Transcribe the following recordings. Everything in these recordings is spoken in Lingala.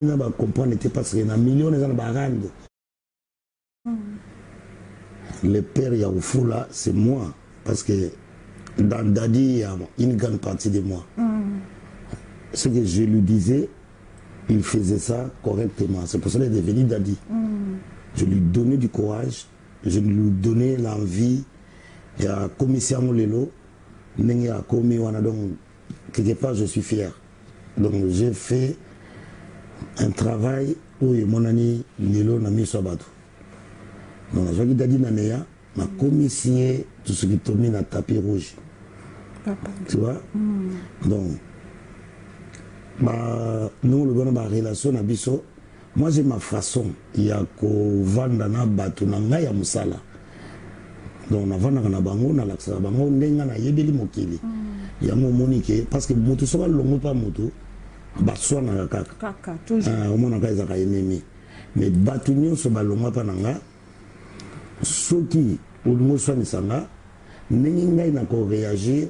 On va comprendre n'était pas ce qu'il y a un million de gens. Le père Yaoufou là, c'est moi. Parce que dans Dadi, il y a une grande partie de moi. Ce que je lui disais, il faisait ça correctement. C'est pour ça qu'il est devenu Dadi. Je lui donnais du courage, je lui donnais l'envie. Il y a commission Lelo, il y a commis, donc quelque part je suis fier. Donc j'ai fait un travail où mon ami Lelo n'a mis sur bateau. Donc je lui ai dit ma commission tout ce qui tombe dans le tapis rouge. Tu vois? Donc nous le ma relation à Bisso. Moi j'ai ma façon. Il y a qu'au Vandana bateau na ya musala. Donc on va na bango na laksa bango ndenga na yebeli mokili. Il y a mon monique parce que moto so ba longo pa moto ba so na kaka toujours au mona ka ezaka ennemi mais bato nyonso ba longo pa nanga soki olimo so ni sanga ndenge ngai na ko réagir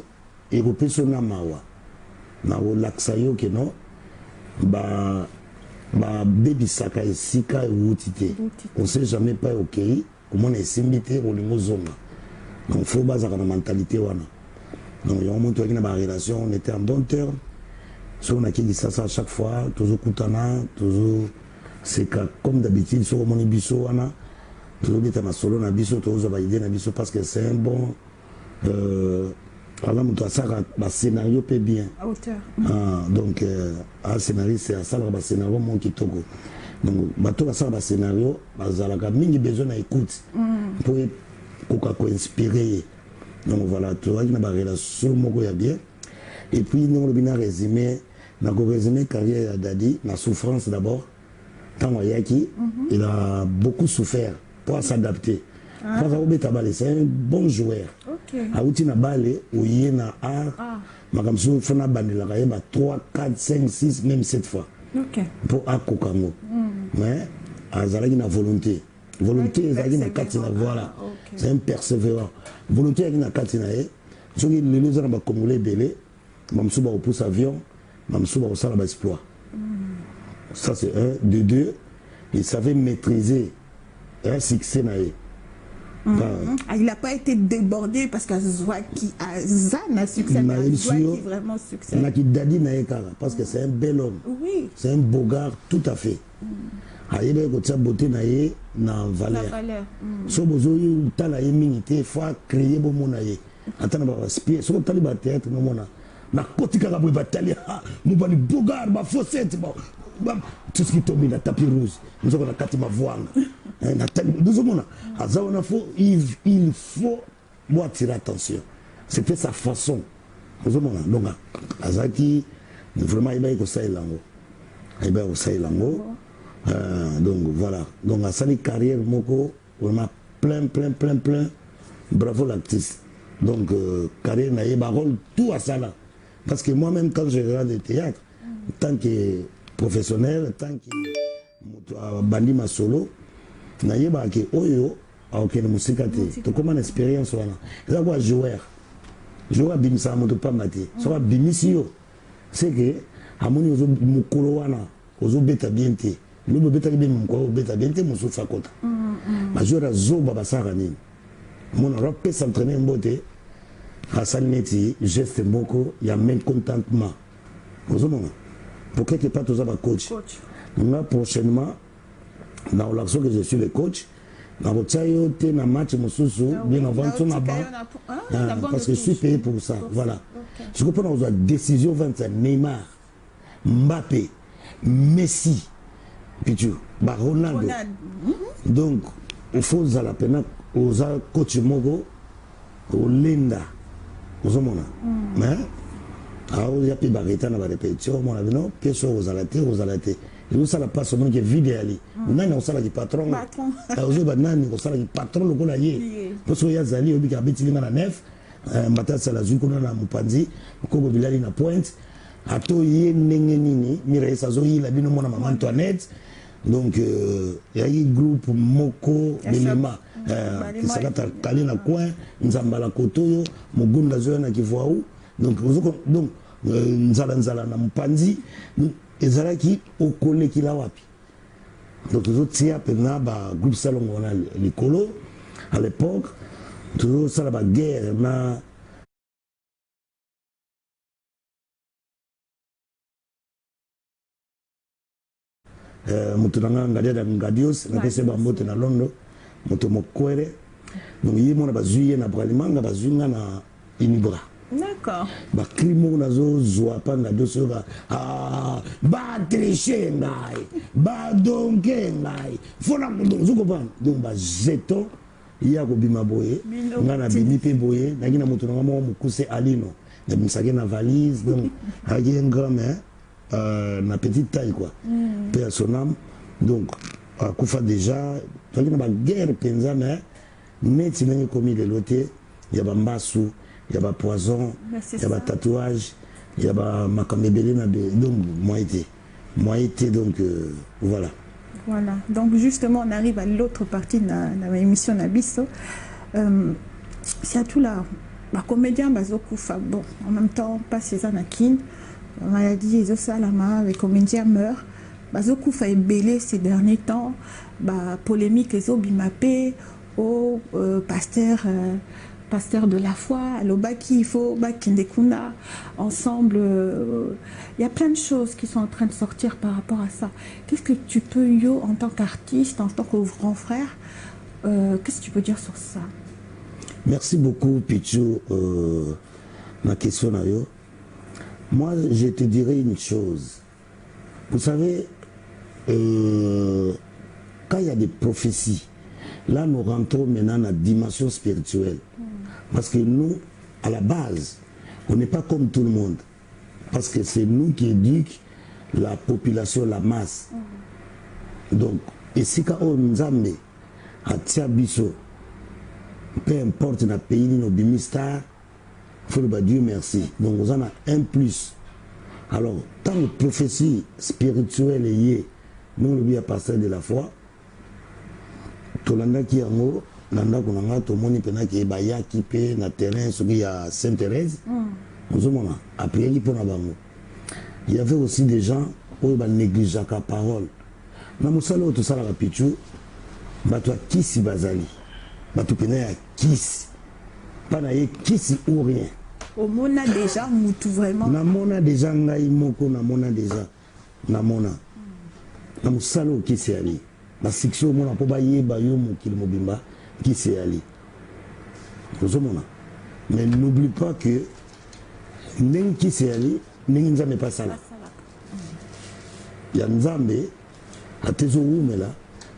et repeso na mawa na laksa yo ke no ba baby saka esika utite on sait jamais pas OK comment on est simbité olimo zonga. Donc il faut baser la mentalité wana. Donc il y a un moment où on a une relation, on était en bon terme. Si on a qui dit ça à chaque fois, toujours koutana, toujours c'est comme d'habitude sur mon biso wana, toujours dit na solo na biso, toujours va aider na biso parce que c'est un bon alors on ça ba scénario peut bien. À hauteur. Donc un scénario c'est ça le scénario mon kitoko. Donc bato ça ba scénario, bazalaka mingi besoin na écoute. Pour qu'on inspiré. Donc voilà, tu vois, il y a une relation bien. Et puis, nous avons résumé carrière à Dadi, la souffrance d'abord. Tant il a beaucoup souffert pour s'adapter. C'est un bon joueur. A outina balé, où il y a un art, Makamsou Fona Bandela, 3, 4, 5, 6, même 7 fois. Pour Akokango. Mais, il a une volonté. Volonté, voilà. C'est un persévérant. Volonté, il y a une katina. Si les gens ont congolais belé, Mamsouba au pouce avion, Mamsouba au salon exploit. Ça, c'est un. De deux, il savait maîtriser un succès. Il n'a pas été débordé parce qu'à Zouaki, à Zan a succès. Zouaki vraiment succès. Parce que c'est un bel homme. Oui. C'est un beau gars, tout à fait. Il y a une beauté na valeur. Si vous avez une telle minute, il faut créer bon monde. Attends, si vous avez un théâtre, nous avons na côté de la bataille, nous avons beau gars, ma fossette, tout ce qui tombe dans le tapis rouge. Nous avons la carte ma voix. Nous avons il faut attirer attention. C'était sa façon. Nous avons donc Azaki vraiment il va y ça donc voilà. Donc à sa carrière moko vraiment plein. Bravo l'artiste. Donc carrière n'a pas rôle tout à ça là. Parce que moi-même quand je regarde le théâtre, tant que professionnel, tant que bandi ma solo, n'a pas que oyo a aucune musique à te. Donc comment expérience voilà. Ça quoi joueur bimisa moto pas maté. Ça va bimisio. C'est que amoni ozo mukolo wana ozo beta bien te. Nous beta bien mukolo beta bien te muso fakota. Majora zo baba sarani. Mon Europe s'entraîner en beauté. À Salneti, geste beaucoup, il y a même contentement. Pour quelque part, tout ça va coach. Là, prochainement, dans l'action que je suis le coach, dans le match, bien avant tout parce que je suis payé pour ça. Voilà. Je comprends la décision 25, Neymar, Mbappé, Messi, Ronaldo. Donc, il faut que la peine, aux coach Mogo, au Linda. Mais il y a plus de répétition, mon avis, non, pièce aux alatés. Et vous savez pas seulement que vidéo. Nous avons un patron. Nous avons un patron, le collier. Parce qu'il y a des alliés qui habitent la nef, Matas Salazou, qu'on a Mupanzi, Kogo Bilali na pointe, Ato Yé Nengenini, Mireille Sazoï, la bino mona maman Antoinette. Donc, il y a un groupe Moko, Belema. Qui s'est calé dans le coin, Nzambala Kotoyo, Mugunda Zoya qui voit où. Donc, Nzala na Mpanzi. ezalaki okoleki la wapi. Donc tozotia mpena bagroupe salongo wana likolo à l'époque tozosala baguerre na moto na nga Ngadia Ngadios napesi bambote na Londo moto mokwere donc ye mona bazwi ye na Bralimanga bazwi nga na Inibra. D'accord. Bakri moko nazozwa pa Ngadios yoka batriche ngai badonke ngai fona ozokopana donc bajeton ya kobima boye nga na bimi mpe boye naki na moto na nga moko mokuse Alino nabimisaki na valise donc aki un grand mais na petite taille quoi paix à son âme donc akufa déjà toki na baguerre mpenza mais neti ndenge komi lelo te ya bambasu ya bapoison ya batatouage ya bamakambo ebele na donc moi été donc voilà. Voilà, donc justement on arrive à l'autre partie de l'émission Nabiso. C'est à tout là, les comédiens bazokufa, bon, en même temps, pas ces anakin, la maladie et salama, les comédiens meurent. Bazokufa est belé ces derniers temps, polémique les obimapé, au pasteur de la foi, Lobaki, il faut Bakindekuna, ensemble. Il y a plein de choses qui sont en train de sortir par rapport à ça. Qu'est-ce que tu peux, yo, en tant qu'artiste, en tant que grand frère, qu'est-ce que tu peux dire sur ça? Merci beaucoup, Pichou. Ma question à yo. Moi, je te dirais une chose. Vous savez, quand il y a des prophéties, là, nous rentrons maintenant dans la dimension spirituelle. Parce que nous, à la base, on n'est pas comme tout le monde. Parce que c'est nous qui éduquons la population, la masse. Donc, et si quand on nous a mis à Tiabiso, peu importe dans le pays, nos bimistar, il faut le Dieu merci. Donc, on en a un plus. Alors, tant que prophétie spirituelle est, nous, le bien pasteur de la foi, tolanda ki yango nanda konanga to moni pena ki baya ki pe na terrain soki ya Sainte-Thérèse ozomona après ki pona bango. Il y avait aussi des gens où ba négligeaka parole na musala to sala ba pichu bato kisi bazali bato pena ya kisi pana ye kisi ou rien au mona déjà mutu vraiment na mona déjà ngai moko na mona déjà na mona na musala kisi ali la section mon apo ba yeba yo mokili mobimba qui c'est ali. Mais n'oublie pas que n'en qui c'est ali n'en jamais pas ça là. Il y a nzambe à tes mais là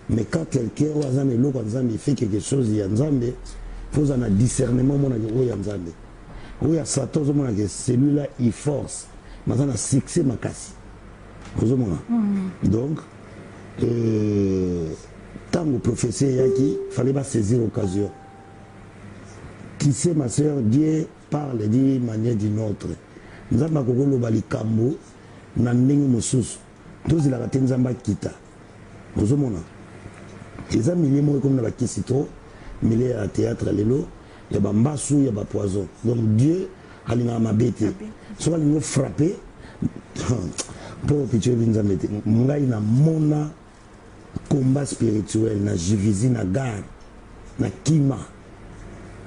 mais quand quelqu'un ou azambe loko nzambe fait quelque chose il y a nzambe faut un discernement mon o ya nzambe. O ya satan zo mona que celui-là il force mais on a succès makasi. Donc tant que professeur Yaki, il fallait pas saisir l'occasion. Qui sait, ma soeur, Dieu parle d'une manière d'une autre. Nous avons dit que Kambo, nous avons dit que nous avons dit que nous avons dit que nous avons dit que nous avons dit théâtre, il y a Bambassou, il y a poison. Donc Dieu a dit que si nous avons frappé, pour pitcher na mona combat spirituel na jivizi na gar na kima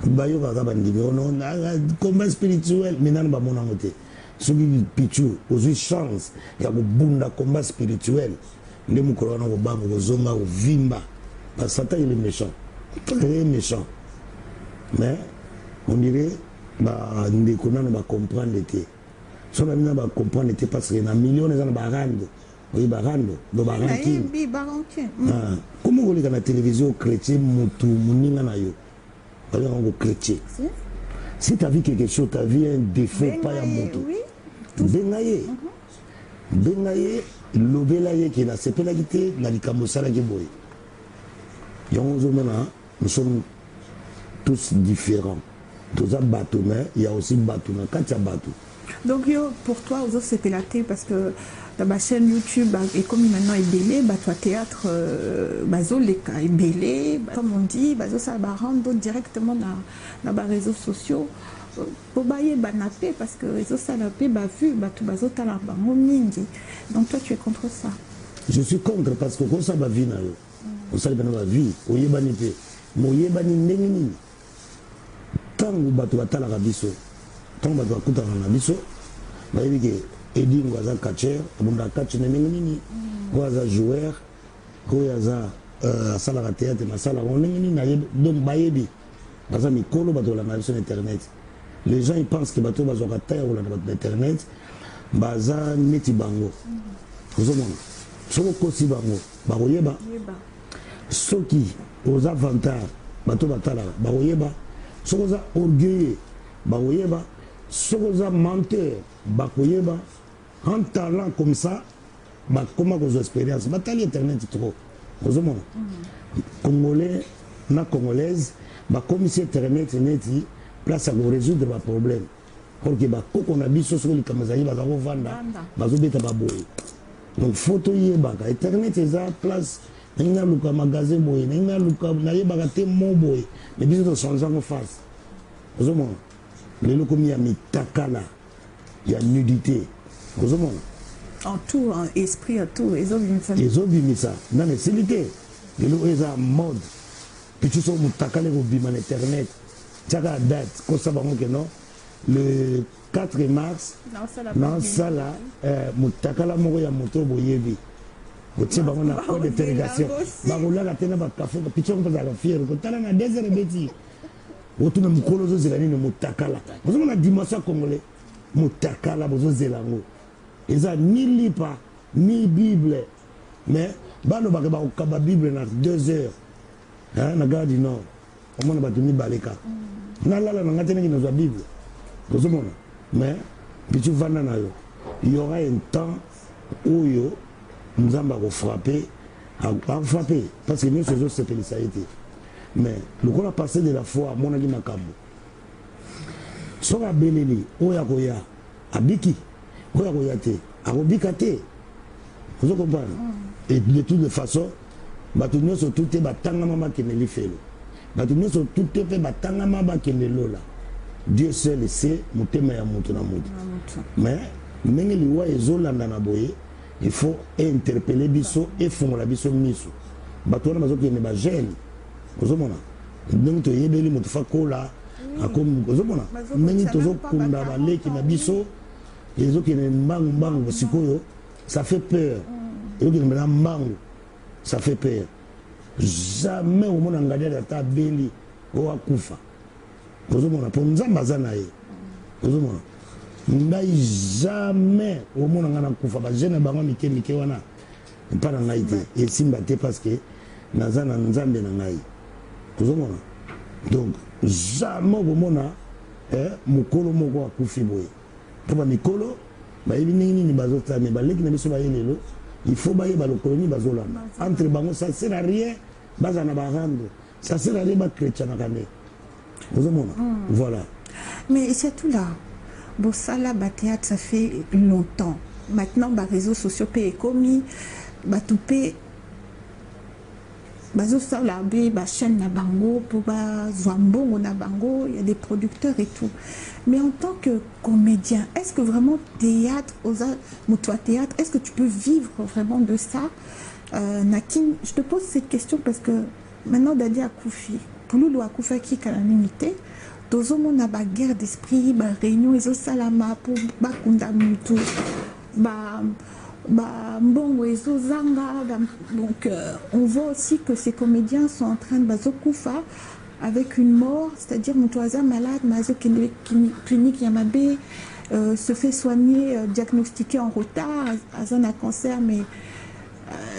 bayo kaka bandimi ono na combat spirituel maintenant ba mona moté soki pichu ozui chance ya kobunda combat spirituel nde mukolo wana kobango kozonga ovimba parce que Satan il est méchant très méchant mais on dirait ba ndeko nano ba comprendre te so na bina ba comprendre te parce que na millions les gens ba rando oui barando do barankin comment on lit dans la télévision chrétien mutu muninga na yo ba ngo chrétien si tu as vu quelque chose tu as vu un défaut pas ya mutu bengaye bengaye lobela ye ki na sepela kité na likambo sala ki boy yongo zo mena nous sommes tous différents tous a bateau mais il y a aussi bateau na katia bateau. Donc yo, pour toi, c'était la thé parce que ta chaîne YouTube est comme maintenant est belé, toi théâtre, les belé, comme on dit, ça va rendre directement dans les réseaux sociaux. pour bailler banapé parce que les autres salapé bah vu bah tout bazo talaba mingi. Donc toi tu es contre ça? Je suis contre parce que quand ça va vie na yo. On sait bien va vie, oyebani pe. Moyebani ndenge nini. Tango bato batala biso. Tango bato bakuta na biso. Ba yebike Edi Ngwaza catcher, abunda catch ndenge nini. Ngwaza joueur, Ngwaza sala la théâtre na sala ndenge nini na yeb donc bayebi. Baza mikolo bato la na sur internet. Les gens ils pensent que bato bazo kataya ou la internet. Baza neti bango. Vous avez soko kosi bango bakoyeba soki aux avantages bato batala bakoyeba soko za orgueil bakoyeba soko za menteur bakoyeba un talent comme ça bakoma kozo expérience batali internet trop ozomona congolais na congolaise bakomi sur internet neti place à résoudre ba problème pour que bakoko na biso soko likamazali bazako vanda bazobeta baboye. Donc photo yebaka internet eza place ninga luka magasin boy ninga luka na yebaka te mo boy mais biso to changer en face ozomona lelo komi ya mitakala ya nudité ozomona en tout en esprit à tout ezobimisa na necessité lelo eza mode puis so mutakala ko bima na internet tchaka date ko sabango que non le 4 mars dans sala mutakala moko ya moto boyebi otie bango na point de délégation bakolaka te na bakafe picho mpezaka fiere kotala na désert beti otuna mokolo ozozela nini mutakala bozomona dimension ya congolais mutakala bozozela yango eza ni lipa ni bible mais balobaka bakokaba bible na 2 heures na gare du nord omona bato mibaleka nalala na nga te ndenge nazwa bible ozomona mais pichu vanda na yo il y aura un temps où yo nzamba ko frapper parce que nous faisons cette pénalité mais le qu'on a passé de la foi mon ali makambo soka beleli oya koya abiki oya koya te akobika te vous comprenez et de toute façon bato nyonso tout te batangama bakende lifelo bato nyonso tout te pe batangama bakende lola. Dieu seul sait motema ya moto na moto mais ndenge liwa ezolanda na boye il faut interpeller biso et fongola biso miso bato wana bazokende bagene ozomona ndenge toyebeli moto fa kola akomi ozomona ndenge tozokunda baleki na biso ezokende mbangu sikoyo ça fait peur ezokende mbena mbangu ça fait peur jamais omona ngadiala ata beli oakufa ozomona po nzambe aza na ye ozomona ngai jamais omona nga na kufa bagene bango mike wana mpa na ngai te esimba te parce que naza na nzambe na ngai ozomona donc jamais omona mokolo moko akufi boye mpo bamikolo bayebi ndenge nini bazotala me baleki na biso baye lelo il faut bayeba lokolo nini bazolanda entre bango ça sert à rien baza na barendre ça sert à rien bakretyanaka nde. Voilà. Mais c'est tout là. Bon, ça là, théâtre, ça fait longtemps. Maintenant, les réseaux sociaux sont commis, tout paye. Ça là, chaîne na bango, pour Zwambongo na bango, il y a des producteurs et tout. Mais en tant que comédien, est-ce que vraiment théâtre, théâtre, est-ce que tu peux vivre vraiment de ça? Nakin, je te pose cette question parce que maintenant, Dadi Akoufi. Pouloulou Akoufa qui est à l'unité, tous on a une guerre d'esprit, une réunion, ils ont salama pour bakunda mutu, mbongo ils ont zanga. Donc on voit aussi que ces comédiens sont en train de bazokoufa avec une mort, c'est-à-dire Moutoisa malade, mazo clinique Yamabé se fait soigner, diagnostiqué en retard, Azan a cancer, mais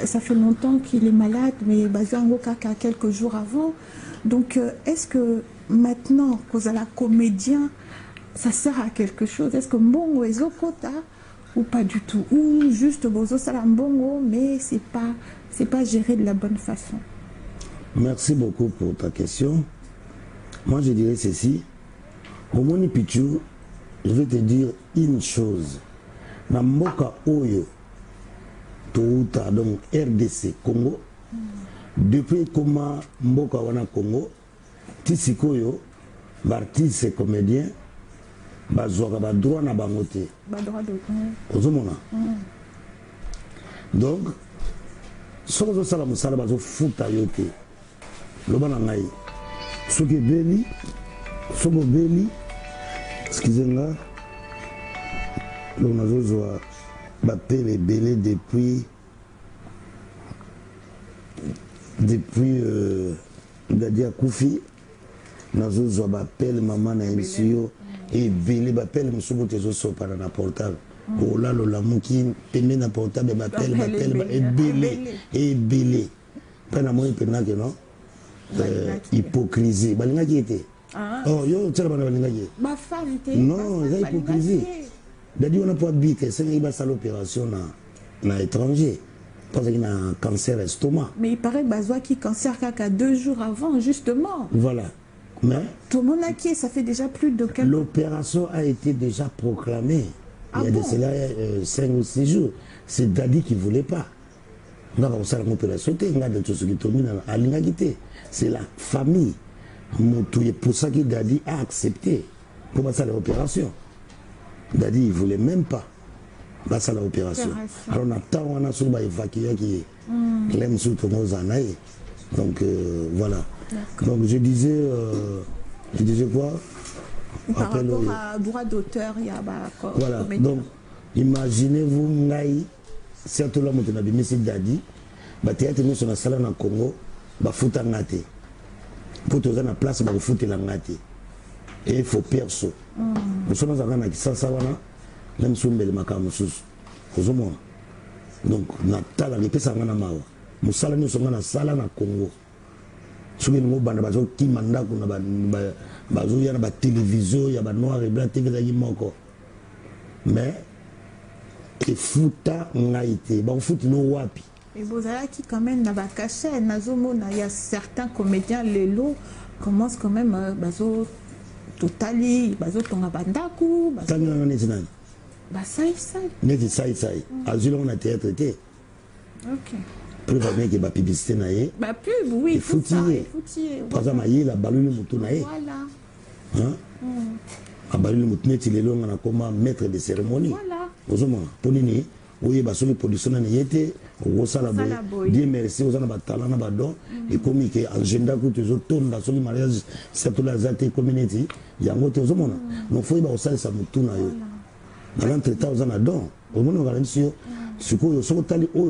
ça fait longtemps qu'il est malade, mais Bazango Kaka quelques jours avant. Donc, est-ce que maintenant, cause à la comédien, ça sert à quelque chose? Est-ce que Mbongo est Zokota ou pas du tout? Ou juste Bozo Salam Mbongo, mais c'est pas géré de la bonne façon? Merci beaucoup pour ta question. Moi, je dirais ceci. Au Moni Pichou, je vais te dire une chose. Na Mboka Oyo, Touta, donc RDC, Congo, depuis comment Mboka wana Congo, Tissikoyo, artiste et comédien, bazwaka ba droit na bango te ba droit d'auteur ozomona donc soki ozosala mosala bazofuta yo te loba na ngai soki ebeli soki obeli excuse nga donc nazozwa bapele ebele depuis Dadi akufi nazozwa bapele mama na yebisi yo ebele bapele mosuku tezosopana na portable olalolamuki pembe na portable bapele ebele mpe na moi mpenake no hypocrisie balingaki ete yo tiala bana balingaki non eza hypocrisie dadi wana po abika esengaki basala opération na étranger parce qu'il a un cancer estomac. Mais il paraît que qui cancer caca 2 jours avant, justement. Voilà. Mais tout le monde a qui, ça fait déjà plus de quelques... L'opération a été déjà proclamée. Il y a de cela 5 ou 6 jours. C'est Dadi qui ne voulait pas. On a fait l'opération, c'est la famille. Pour ça que Dadi a accepté pour passer l'opération. Dadi, il ne voulait même pas. Basa l'opération. Alors on attend on a sur évacuer qui l'aime sous ton zanaï. Donc voilà. Donc je disais quoi par rapport à droit d'auteur, il y a voilà. Donc imaginez-vous ngai certes là mon nabi monsieur Dadi ba théâtre nous sur la salle na Congo ba futa ngate. Pour tous na place ba futa la ngate. Et il faut perso. Nous sommes en na kisasa wana même si on a donc natala les pesa ngana mawa musala ni songa na sala na Congo soki ngo banda bazo kimanda kuna bazo ya na télévision ya ba noir et blanc TV za moko mais et futa ngaite ba futi no wapi et bozala qui quand même na ba caché nazomona il y a certains comédiens lelo commencent quand même bazo totali bazo tonga bandaku bazo tanga nani sinani Sai. Neti sai. Azul on a théâtre été. Ok. Preuve avec que la publicité naie. Bah pub oui. Foutier. Par exemple aïe la balune mutu naie. Voilà. Hein? A balune mutu neti lelo ngana koma maître de cérémonie. Voilà. Ozoma ponini oye ba soli production na yete osala boy. Dieu merci ozana ba talent na ba don et comme que agenda ko tezo tonda soli mariage surtout la zate community yango tezo mona. No foi ba osala sa mutu na yo. Dans l'entretien, on a don. Au moment où on a dit, ce qu'on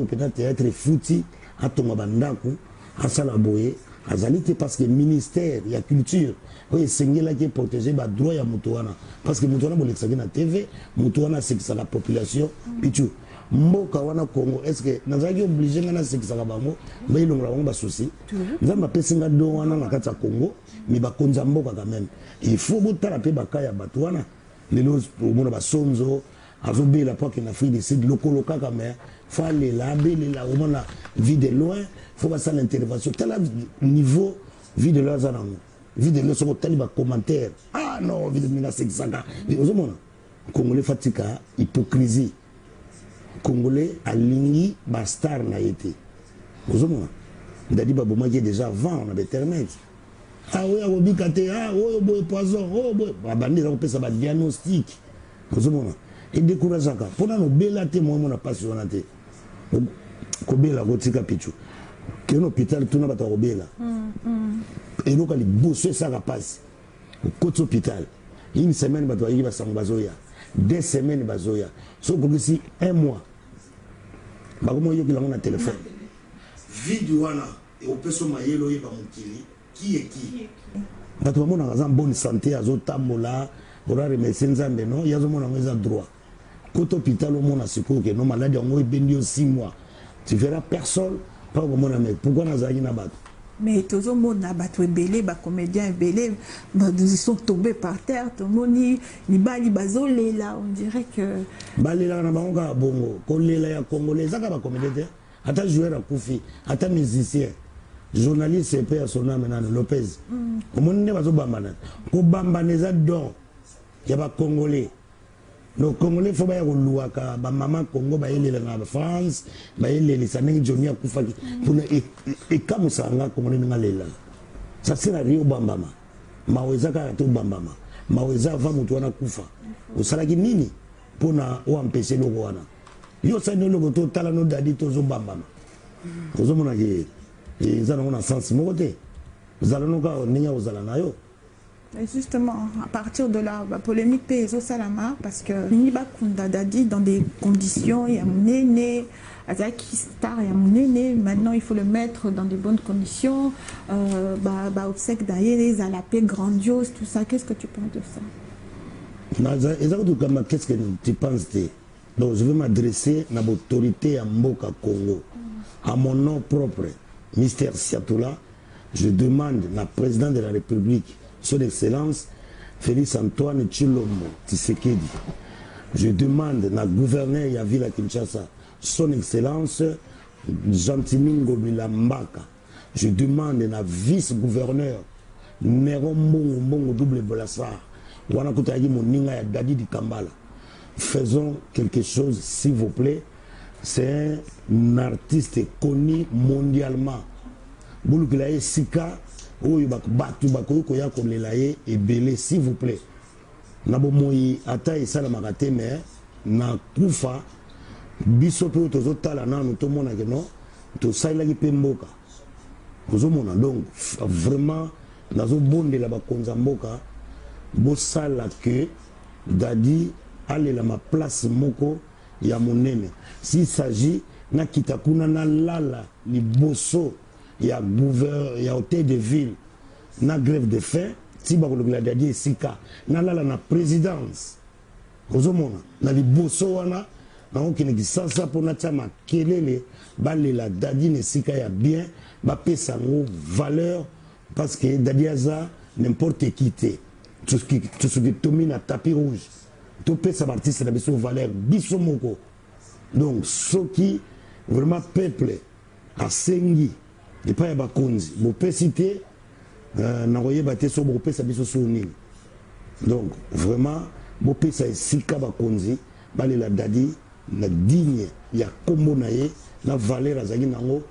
peut-être être foutu à ton bandaku, à Salaboye, à Zalite, parce que le ministère, il y a culture. Oui, c'est là qui est protégé par droit à Moutouana. Parce que Moutouana, c'est la TV, Moutouana, c'est que la population. Pichu. Mboka wana Congo, est-ce que nous sommes obligés de faire ça? Mais ils ont un souci. Nous avons fait ça dans le Congo, mais nous avons quand même. Il faut que nous ayons Batouana. Les lois pour mon basonzo azobe la poque en Afrique du Sud locaux mais faut aller là là au moins vie de loin faut pas ça l'intervention tel niveau vie de loin vie de loin sont tel commentaire ah non vie de mina c'est ça mais au moins congolais fatika hypocrisie congolais alingi bastar na été au moins dadi baboma qui est déjà avant on avait terminé. Ah oui, on dit que boy poison, boy. Abandonner on peut ça diagnostic. Et décourage ça. Pendant nos belles témoins on a passionné. Ko bela ko tika pichu. Que l'hôpital tout na bata ko bela. Et donc ali bosser ça la passe. Au côté hôpital. Une semaine bata yi ba bazoya. 2 semaines bazoya. So ko si 1 mois. Ba ko mo yoki la na téléphone. Vidéo wana et on peut se mayelo yi ba mukili. Qui est qui? Parce que mon en bonne santé, azotamola, ora remercier nzambe non, yazo mon en droit. Côté hôpital au monde a secours que non malade on est bendio 6 mois. Tu verras personne pas au mon ami. Pourquoi nazaki na bat? Mais tous au monde na bato belé, ba comédien belé, ils sont tombés par terre, tout le monde ni bali bazolé là, on dirait que bali là na bango bongo, kolela ya congolais zaka ba comédien, ata joueur à Koufi, ata musicien. Journaliste c'est père son nom Lopez. Au monde ne va pas bambana. Ko bambaneza don. Ya ba congolais. No congolais faut ba yoluaka ba maman Congo ba yele na France, ba yele sanengi Johnny akufaki. Pour et comme ça nga congolais ngalela. Ça sert à rien bambama. Mawezaka to bambama. maweza va mutu wana kufa osalaki nini mpona oampeshe eloko wana yo osali eloko totala no dadi tozobambama ozomonaki eza nango na sensi moko te ozala noka ndenge ozala na yo. Et justement, à partir de là, la polémique PSO Salama, parce que Niba Kunda Dadi, dans des conditions, il y a mon aîné, Azaki Star, il y a mon aîné, maintenant il faut le mettre dans des bonnes conditions, obsèque d'ailleurs, à la paix grandiose, tout ça. Qu'est-ce que tu penses de ça? Qu'est-ce que tu penses? Donc je vais m'adresser à l'autorité à Mboka Congo, à mon nom propre, Mister Siatoula. Je demande à président de la République, Son Excellence Félix Antoine Tshilombo Tshisekedi. Je demande à gouverneur de la ville de Kinshasa, Son Excellence Gentilmingo Milambaka. Je demande à vice-gouverneur Néron Mbongo Double Bolassar. Faisons quelque chose, s'il vous plaît. C'est un artiste connu mondialement. Boulukila Sika. S'il vous plaît. Nabomoyi ata isala makate mais na kufa biso pe tozotala nanu tomona ke no to sailaki pe mboka kozomona donc vraiment nazo bondela bakonza mboka bosala que dadi alela ma place moko ya monene s'il s'agit na kitakuna na lala liboso ya hôtel de ville na grève de faim si bakolobela dadi esika na lala na présidence ozomona na liboso wana nakokende kisasa mpona tia makelele balela dadi na esika ya bien bapesa yango valeur parce que dadi aza n'importe qui te tosoki tomi na tapis rouge topesa baartiste na biso valeur biso moko donc soki vraiment peuple asengi epai ya bakonzi bopesi te nakoyeba te so bopesa biso so nini donc vraiment bopesa esika bakonzi balela dadi na digne ya kombo na ye na valeur azalaki nango